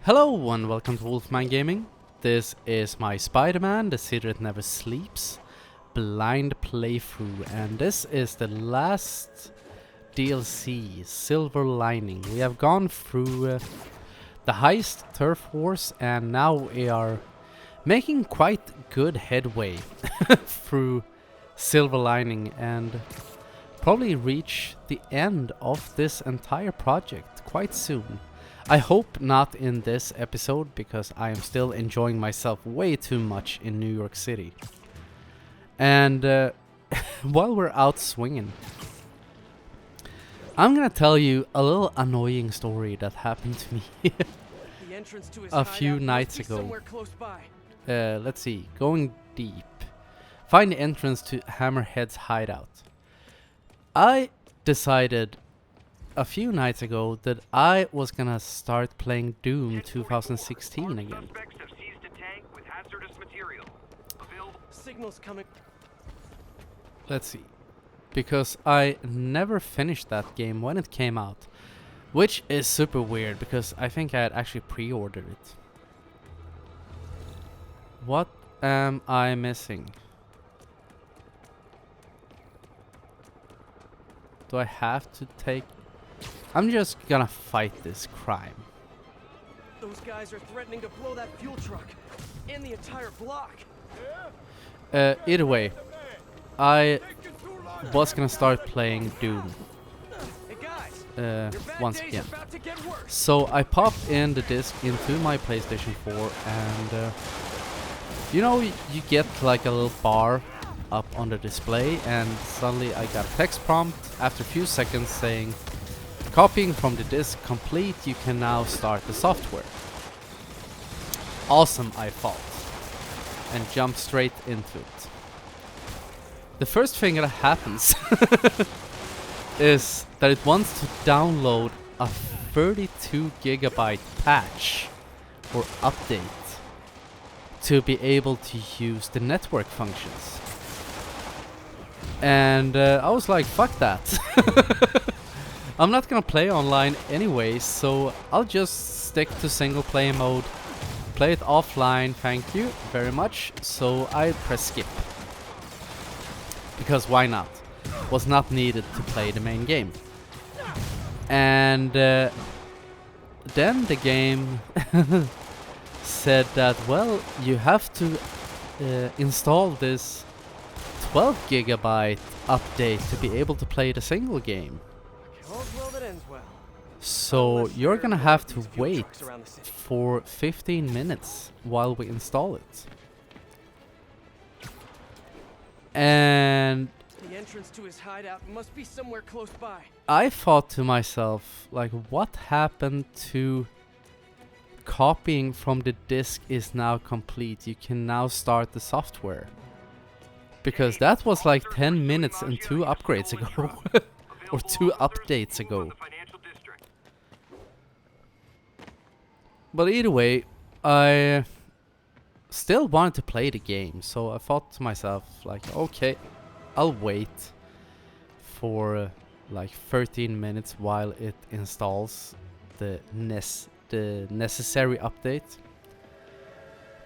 Hello and welcome to Wolfman Gaming. This is my Spiderman, the city that never sleeps, blind playthrough, and this is the last DLC, Silver Lining. We have gone through the Heist, Turf Wars, and now we are making quite good headway through Silver Lining and probably reach the end of this entire project quite soon. I hope not in this episode, because I am still enjoying myself way too much in New York City. And while we're out swinging, I'm gonna tell you a little annoying story that happened to me a few nights ago. Let's see, going deep. Find the entrance to Hammerhead's hideout. I decided a few nights ago that I was gonna start playing Doom 2016 again. Signals coming. Let's see. Because I never finished that game when it came out. Which is super weird, because I think I had actually pre-ordered it. What am I missing? Do I have to take... I'm just gonna fight this crime. Those guys are threatening to blow that fuel truck and the entire block. Either way, I was gonna start playing Doom once again. So I popped in the disc into my PlayStation 4 and you know, you get like a little bar up on the display, and suddenly I got a text prompt after a few seconds saying, copying from the disk complete, you can now start the software. Awesome, I thought, and jumped straight into it. The first thing that happens is that it wants to download a 32 gigabyte patch or update to be able to use the network functions. And I was like, fuck that. I'm not gonna play online anyway, so I'll just stick to single player mode, play it offline, thank you very much. So I press skip, because why not? Was not needed to play the main game. And then the game said that, well, you have to install this 12 gigabyte update to be able to play the single game. So you're gonna have to wait for 15 minutes while we install it. And the entrance to his hideout must be somewhere close by. I thought to myself, like, what happened to copying from the disk is now complete, you can now start the software? Because that was like 10 minutes and 2 upgrades ago. Or 2 updates ago. But either way, I still wanted to play the game, so I thought to myself, like, okay, I'll wait for like 13 minutes while it installs the necessary update.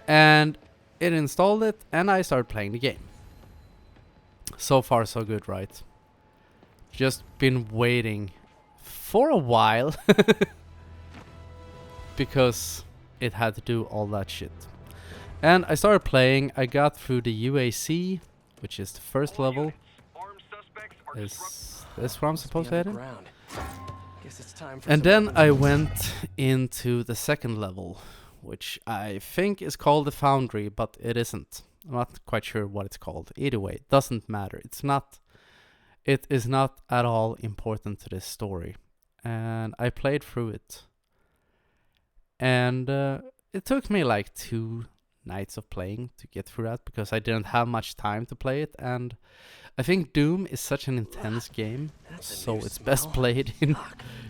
And it installed it, and I started playing the game. So far so good, right? Just been waiting for a while because it had to do all that shit. And I started playing. I got through the UAC, which is the first level. Is this where I'm supposed to head in? And then I went into the second level, which I think is called the Foundry, but it isn't. I'm not quite sure what it's called. Either way, it doesn't matter. It is not at all important to this story. And I played through it. And it took me like 2 nights of playing to get through that, because I didn't have much time to play it. And I think Doom is such an intense game, so it's best played in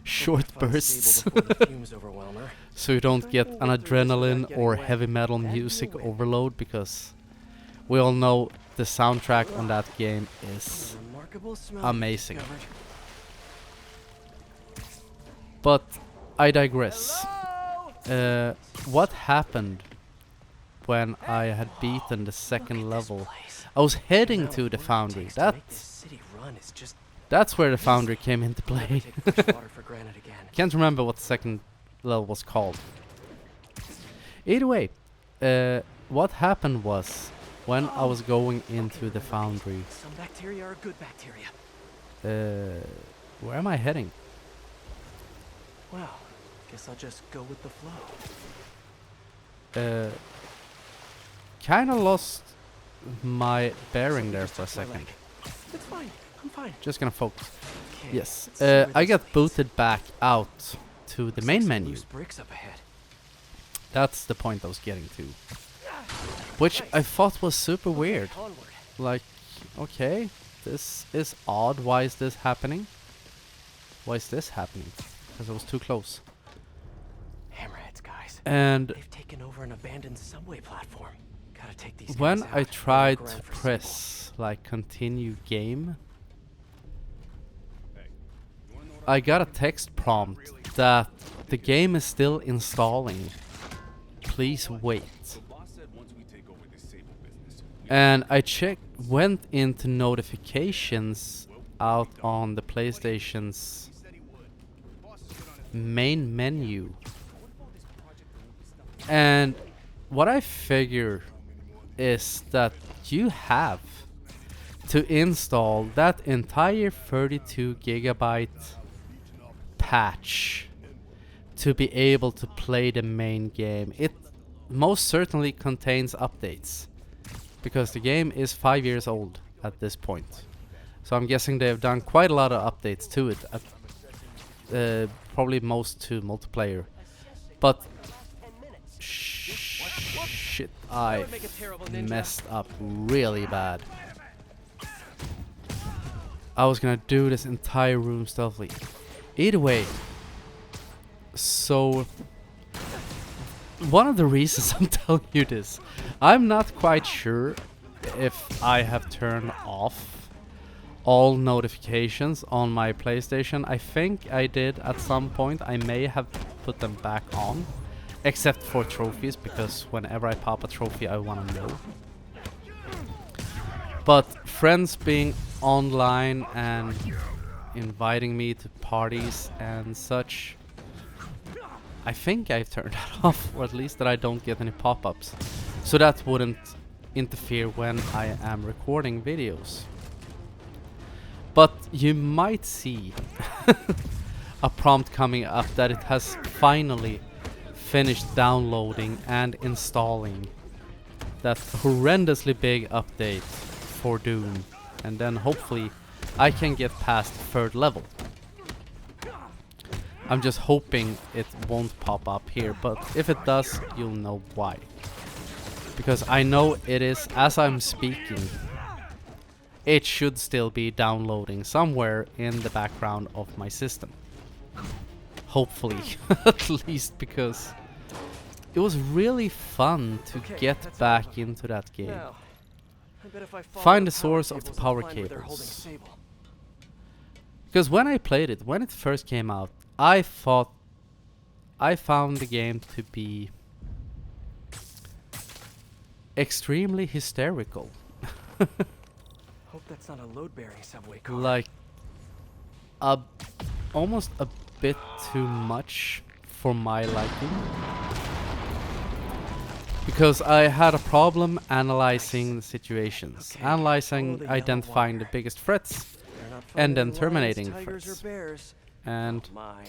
short bursts. So you don't get an adrenaline or heavy metal music overload, because we all know the soundtrack on that game is amazing. But I digress. what happened when I had beaten the second level? I was heading to the foundry. That's where the foundry came into play. Can't remember what the second level was called. Either way, what happened was when I was going into the foundry. Some bacteria are good bacteria. Where am I heading? Well, guess I'll just go with the flow. Kinda lost my bearing there for a second. It's fine. I'm fine. Just gonna focus. Okay, Yes. let's see where I this got leads. booted back out to the main Some menu. loose bricks up ahead. That's the point I was getting to. Which I thought was super weird. Onward. Like, okay, this is odd. Why is this happening? Why is this happening? Because I was too close. Hammerheads, guys. And They've taken over an abandoned subway platform. Gotta take these when guys I out. tried Look to around for press like continue game, I got a text prompt that the game is still installing. Please wait. And I went into notifications out on the PlayStation's main menu. And what I figure is that you have to install that entire 32 gigabyte patch to be able to play the main game. It most certainly contains updates, because the game is 5 years old at this point. So I'm guessing they've done quite a lot of updates to it, probably most to multiplayer. But shit, I messed up really bad. I was gonna do this entire room stealthily. Either way, so one of the reasons I'm telling you this, I'm not quite sure if I have turned off all notifications on my PlayStation. I think I did at some point. I may have put them back on, except for trophies, because whenever I pop a trophy I want to know. But friends being online and inviting me to parties and such, I think I've turned that off, or at least that I don't get any pop-ups, so that wouldn't interfere when I am recording videos. But you might see a prompt coming up that it has finally finished downloading and installing that horrendously big update for Doom, and then hopefully I can get past the third level. I'm just hoping it won't pop up here, but if it does, you'll know why. Because I know it is, as I'm speaking, it should still be downloading somewhere in the background of my system. Hopefully, at least, because it was really fun to get back into that game. Now, I bet if I follow Find the power source of the cables, I'll power find where they're holding cables. Sable. Because when I played it, when it first came out, I thought I found the game to be extremely hysterical. Hope that's not a load-bearing subway car. Like almost a bit too much for my liking. Because I had a problem analyzing the situations, Okay, analyzing, follow the yellow identifying wire. the biggest threats, They're not and then following terminating lions, tigers, threats. or bears. And Oh my.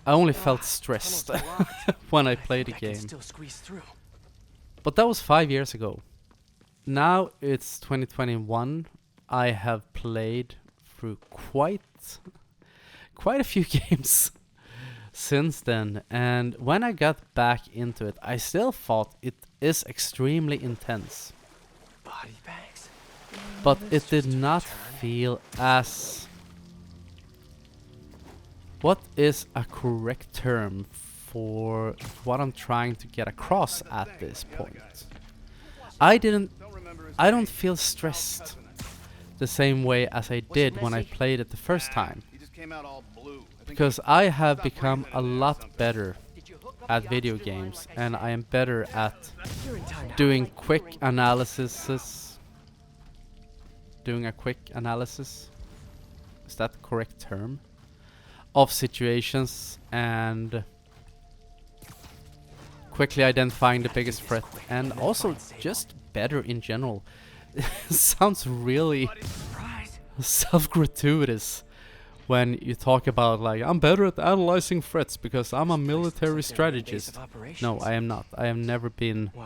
I only felt Tunnel's stressed blocked. when I I played the think I can game. still squeeze through. But that was 5 years ago. Now it's 2021. I have played through quite a few games since then, and when I got back into it, I still thought it is extremely intense. Body bags. But That's it did just a not turn. feel as... What is a correct term for what I'm trying to get across at this point? I don't feel stressed the same way as I did when I played it the first time. Because I have become a lot better at video games, and I am better at You're in time to doing highlight quick the ring. analysis. Doing a quick analysis. Is that the correct term? Of situations and quickly identifying the biggest threat, and also just better in general. Sounds really Surprise. self-gratuitous when you talk about like, I'm better at analyzing threats because I'm a military strategist. No, I am not. I have never been Whoa.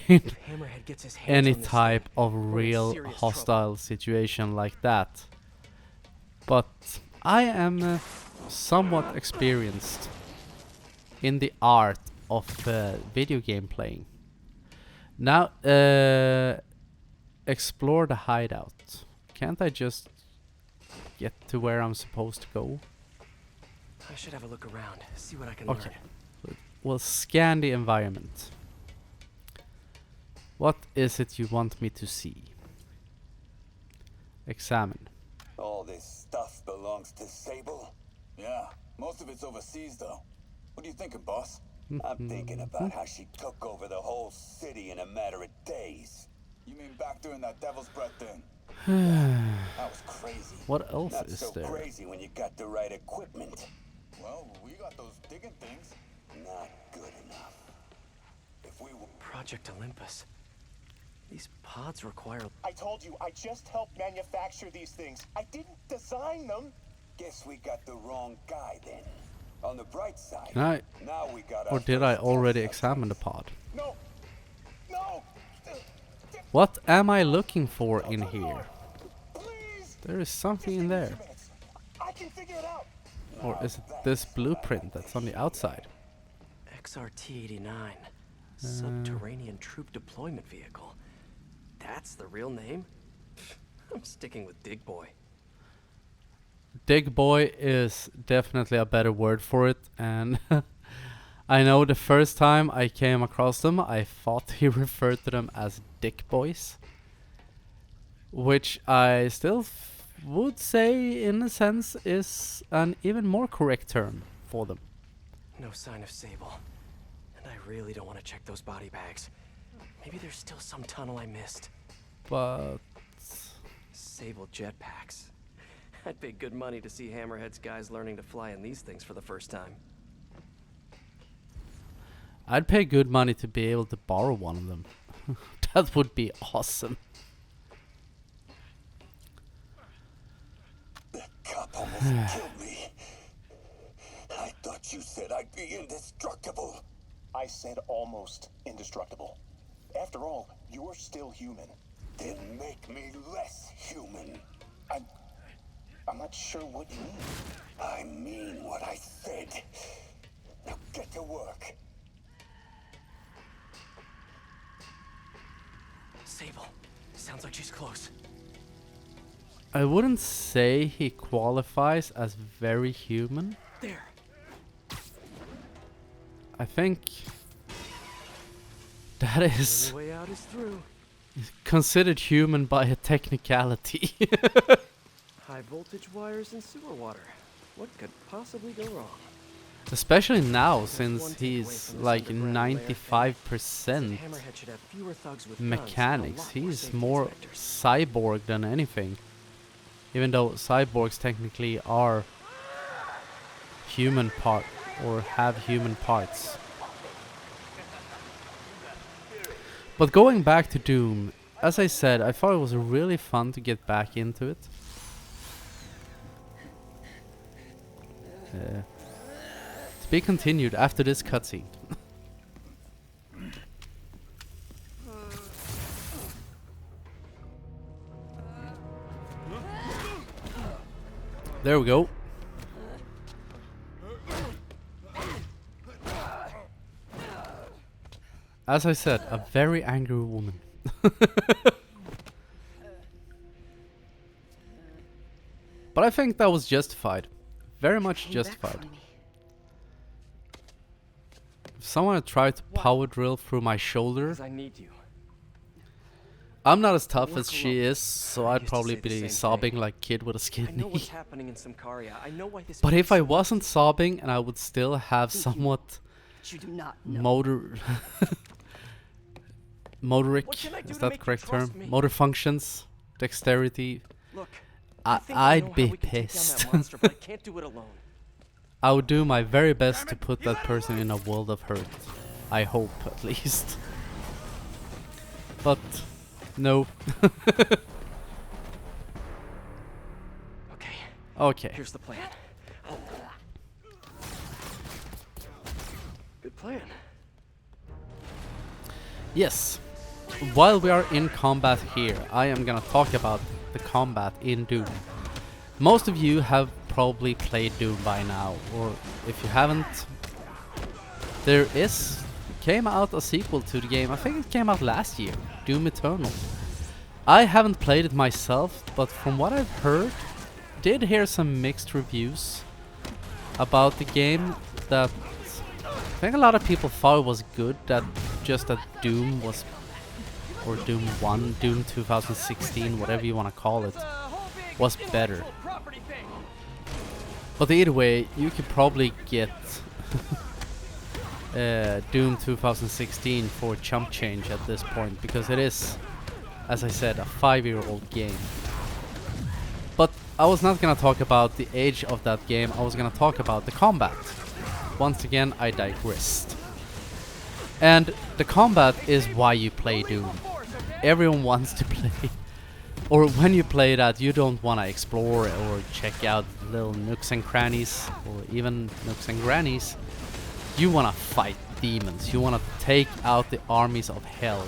in If Hammerhead gets his hands any on this type thing, of we're in real serious hostile situation like that. But I am somewhat experienced in the art of video game playing. Now, explore the hideout. Can't I just get to where I'm supposed to go? I should have a look around, see what I can Okay. learn. Well, scan the environment. What is it you want me to see? Examine. All this stuff belongs to Sable? Yeah, most of it's overseas though. What are you thinking, boss? I'm thinking about how she took over the whole city in a matter of days. You mean back during that Devil's Breath thing? That was crazy. What else Not is so there? crazy when you got the right equipment. Well, we got those digging things. Not good enough. If we were... Project Olympus. These pods require... I told you, I just helped manufacture these things. I didn't design them. Guess we got the wrong guy then. On the bright side, Can I, now we got or our did I first already test examine the subject. pod? No! No! What am I looking for in No, here? Please! There is Just something give in me there. 2 minutes. I can figure it out. Or is it this blueprint that's on the outside? XRT-89. Subterranean Troop Deployment Vehicle. That's the real name? I'm sticking with Dig Boy. Dig Boy is definitely a better word for it, and I know the first time I came across them, I thought he referred to them as Dick Boys, which I still would say, in a sense, is an even more correct term for them. No sign of Sable. And I really don't want to check those body bags. Maybe there's still some tunnel I missed. But Sable jetpacks. I'd pay good money to see Hammerhead's guys learning to fly in these things for the first time. I'd pay good money to be able to borrow one of them. That would be awesome. That cop almost killed me. I thought you said I'd be indestructible. I said almost indestructible. After all, you're still human. Then make me less human. I'm not sure what you mean. I mean what I said. Now get to work. Sable. Sounds like she's close. I wouldn't say he qualifies as very human. There. I think that is The way out is through. considered human by a technicality. High voltage wires and sewer water. What could possibly go wrong? Especially now, There's since one takeaway he's from this like underground lair. 95% Hammerhead should have fewer thugs with guns and a mechanics. lot more He's safety more inspectors. cyborg than anything. Even though cyborgs technically are human part or have human parts. But going back to Doom, as I said, I thought it was really fun to get back into it. To be continued after this cutscene. There we go. As I said, a very angry woman. But I think that was justified. Very much justified. If someone had tried to power drill through my shoulder, 'Cause I need you. I'm not as tough Work as she alone. is, so I I'd used to probably say the be same sobbing thing. like a kid with a I skin know what's knee. happening in Symkaria. I know why this But makes if I so much wasn't sobbing and I would still have Thank you. somewhat what you do not know. Motoric, What can I do is to that make the you correct term? trust me? Motor functions, dexterity. Look, I think I know I'd be how we can take down pissed. that monster, but I can't do it alone. I would do my very best to put that person in a world of hurt. I hope, at least. But, no. Okay, Okay. here's the plan. Good plan. Yes. While we are in combat here, I am gonna talk about the combat in Doom. Most of you have probably played Doom by now, or if you haven't, came out a sequel to the game. I think it came out last year, Doom Eternal. I haven't played it myself, but from what I've heard, did hear some mixed reviews about the game that I think a lot of people thought it was good, that Doom was, or Doom 1, Doom 2016, whatever you want to call it, was better. But either way, you could probably get Doom 2016 for chump change at this point, because it is, as I said, a 5-year-old game. But I was not gonna talk about the age of that game, I was gonna talk about the combat. Once again, I digressed. And the combat is why you play Doom. Everyone wants to play. Or when you play that, you don't want to explore or check out little nooks and crannies, or even nooks and grannies. You want to fight demons. You want to take out the armies of hell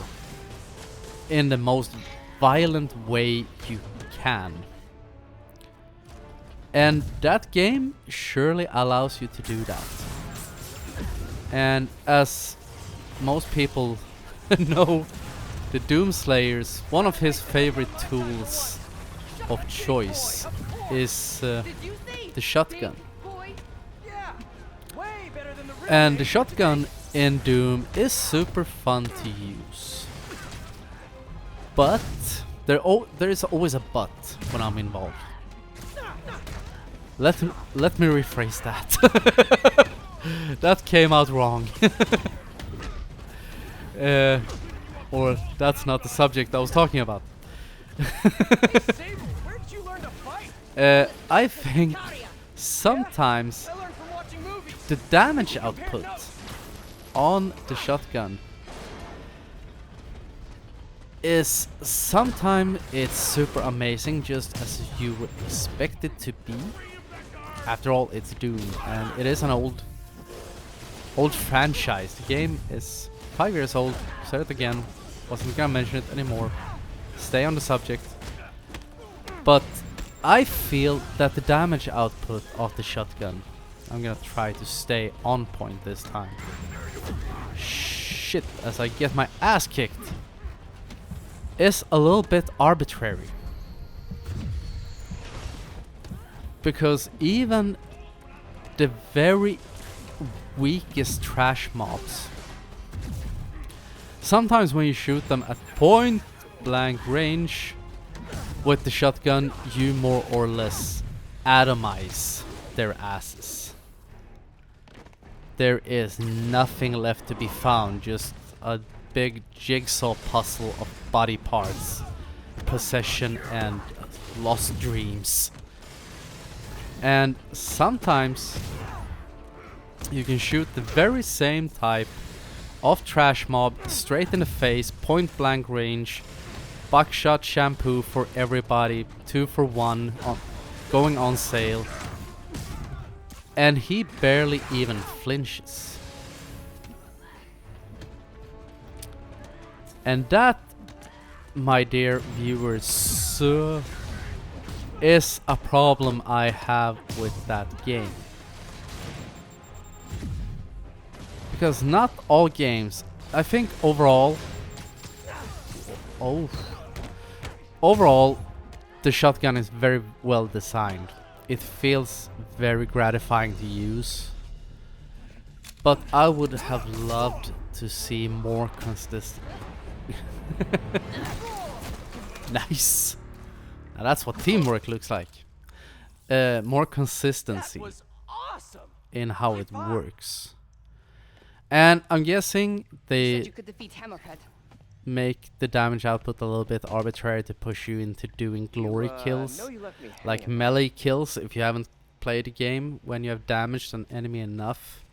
in the most violent way you can. And that game surely allows you to do that. And as most people know, the Doomslayer's one of his favorite tools of choice is the shotgun. And the shotgun in Doom is super fun to use. But there is always a but when I'm involved. Let me rephrase that. That came out wrong. Or that's not the subject I was talking about. I think sometimes the damage output on the shotgun is sometimes it's super amazing, just as you would expect it to be. After all, it's Doom, and it is an old franchise. The game is 5 years old. Said it again. Wasn't gonna mention it anymore. Stay on the subject. But I feel that the damage output of the shotgun, I'm gonna try to stay on point this time. Shit, as I get my ass kicked, is a little bit arbitrary. Because even the very weakest trash mobs, sometimes when you shoot them at point blank range with the shotgun, you more or less atomize their asses. There is nothing left to be found, just a big jigsaw puzzle of body parts, possession and lost dreams. And sometimes you can shoot the very same type of trash mob straight in the face, point blank range, buckshot shampoo for everybody, 2 for 1, going on sale, and he barely even flinches. And that, my dear viewers, is a problem I have with that game. Because not all games, I think overall, the shotgun is very well designed. It feels very gratifying to use. But I would have loved to see more consistent. Nice. Now that's what teamwork looks like. More consistency in how it works. And I'm guessing Said they you could defeat Hammerhead. make the damage output a little bit arbitrary to push you into doing glory kills. know you left me Like hanging. melee kills, if you haven't played the game, when you have damaged an enemy enough,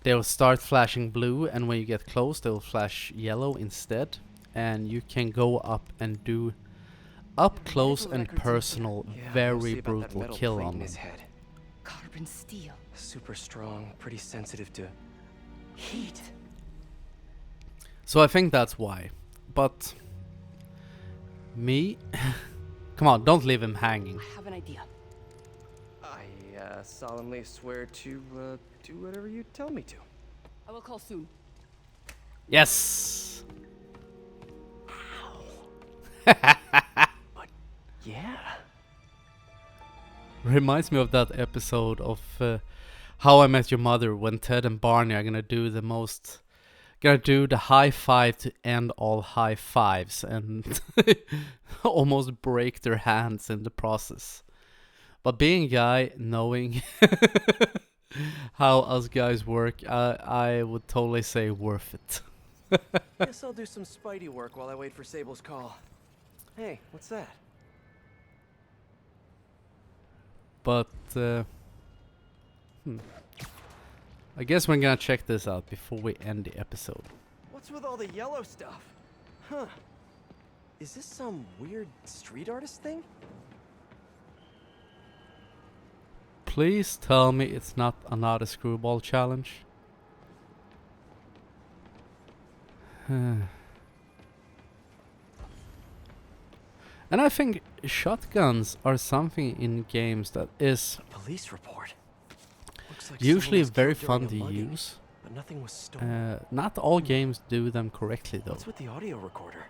they'll start flashing blue, and when you get close, they'll flash yellow instead. And you can go up and do up close Medical and records personal, Yeah, very mostly about that brutal metal kill plate on in them. his head. Carbon steel. Super strong, pretty sensitive to heat. So I think that's why. But me, come on, don't leave him hanging. I have an idea. I solemnly swear to do whatever you tell me to. I will call soon. Yes. Yeah. Reminds me of that episode of How I Met Your Mother when Ted and Barney are gonna do the high five to end all high fives and almost break their hands in the process. But being a guy, knowing how us guys work, I would totally say worth it. Guess I'll do some Spidey work while I wait for Sable's call. Hey, what's that? But I guess we're gonna check this out before we end the episode. What's with all the yellow stuff? Huh. Is this some weird street artist thing? Please tell me it's not another screwball challenge. And I think shotguns are something in games that is Police report. Looks like usually someone was very killed during fun a to mugging, use. but nothing was stolen. Not all games do them correctly though. What's with the audio recorder?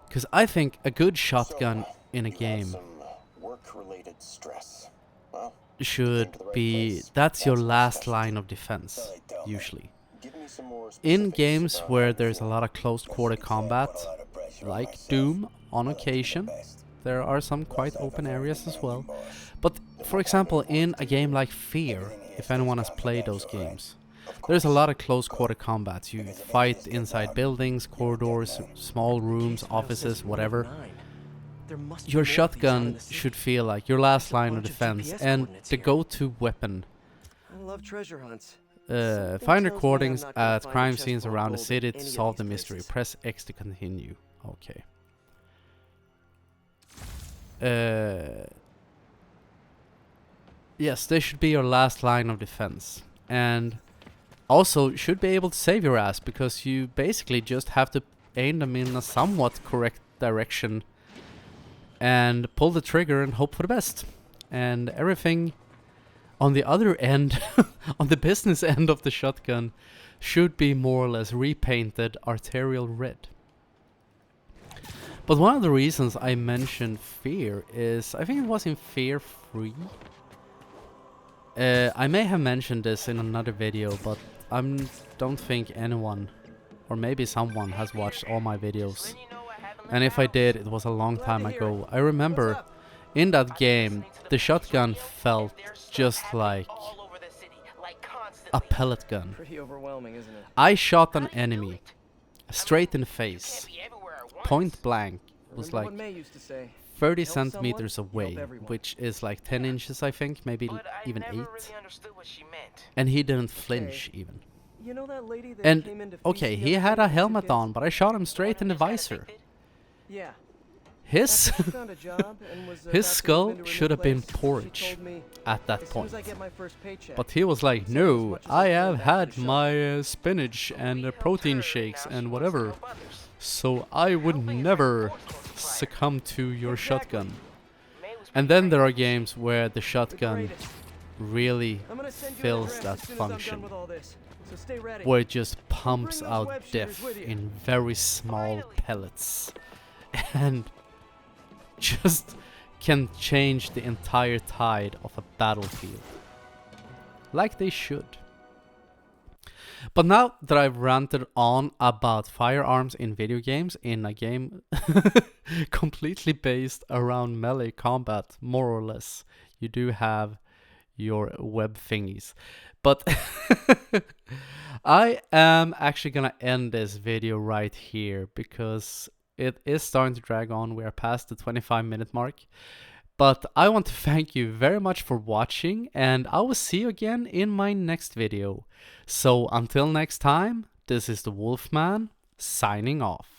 Because I think a good shotgun So, in a you had game some work-related stress. Well, should to the right be, place. that's your That's my last specialty. line of defense, Sorry, tell me. usually. give me some more In specifics games about where how there's a you lot of close quarter combat, like Doom on occasion, there are some quite open areas as well. But for example, in a game like Fear, if anyone has played those games, there's a lot of close quarter combats. You fight inside buildings, corridors, small rooms, Case file says offices, unit whatever. 9. There must be Your more of these out in shotgun the city. should feel like your last There's a line of bunch of defense, GPS and coordinates the here. go-to weapon. I love treasure hunts. Find tells me I'm recordings not gonna at find a crime chest scenes full of around the gold city in to any of solve the these mystery. places. Press X to continue. Okay. Yes, they should be your last line of defense. And also should be able to save your ass, because you basically just have to aim them in a somewhat correct direction and pull the trigger and hope for the best. And everything on the other end, on the business end of the shotgun, should be more or less repainted arterial red. But one of the reasons I mentioned Fear is, I think it was in Fear 3. I may have mentioned this in another video, but I don't think anyone, or maybe someone, has watched all my videos. And if I did, it was a long time ago. I remember in that game, the shotgun felt just like a pellet gun. Pretty overwhelming, isn't it? I shot an enemy straight in the face, point blank. It was Remember like what May used to say. 30 Help someone, centimeters help away, everyone. which is like 10 inches, I think, maybe even 8. Really understood what she meant. And he didn't flinch even. You know that lady that And came into feast okay, the he other had day a with 2 helmet kids? on, but I shot him straight in the visor. Yeah. His After she found a job and was about his to skull move into a new should have been place, she porridge told me, at that as soon point. as I get my first paycheck, But he was like, Save as no, much as I I can have back had to the my spinach and protein shakes and whatever, so I would never succumb to your shotgun. And then there are games where the the shotgun greatest. really I'm gonna send you an fills address that as soon as I'm done function, with all this, so stay ready. where it just pumps those out web shooters death with you. in very small pellets, and just can change the entire tide of a battlefield. Like they should. But now that I've ranted on about firearms in video games, in a game completely based around melee combat, more or less, you do have your web thingies. But I am actually gonna end this video right here because it is starting to drag on. We are past the 25-minute mark. But I want to thank you very much for watching, and I will see you again in my next video. So until next time, this is the Wolfman signing off.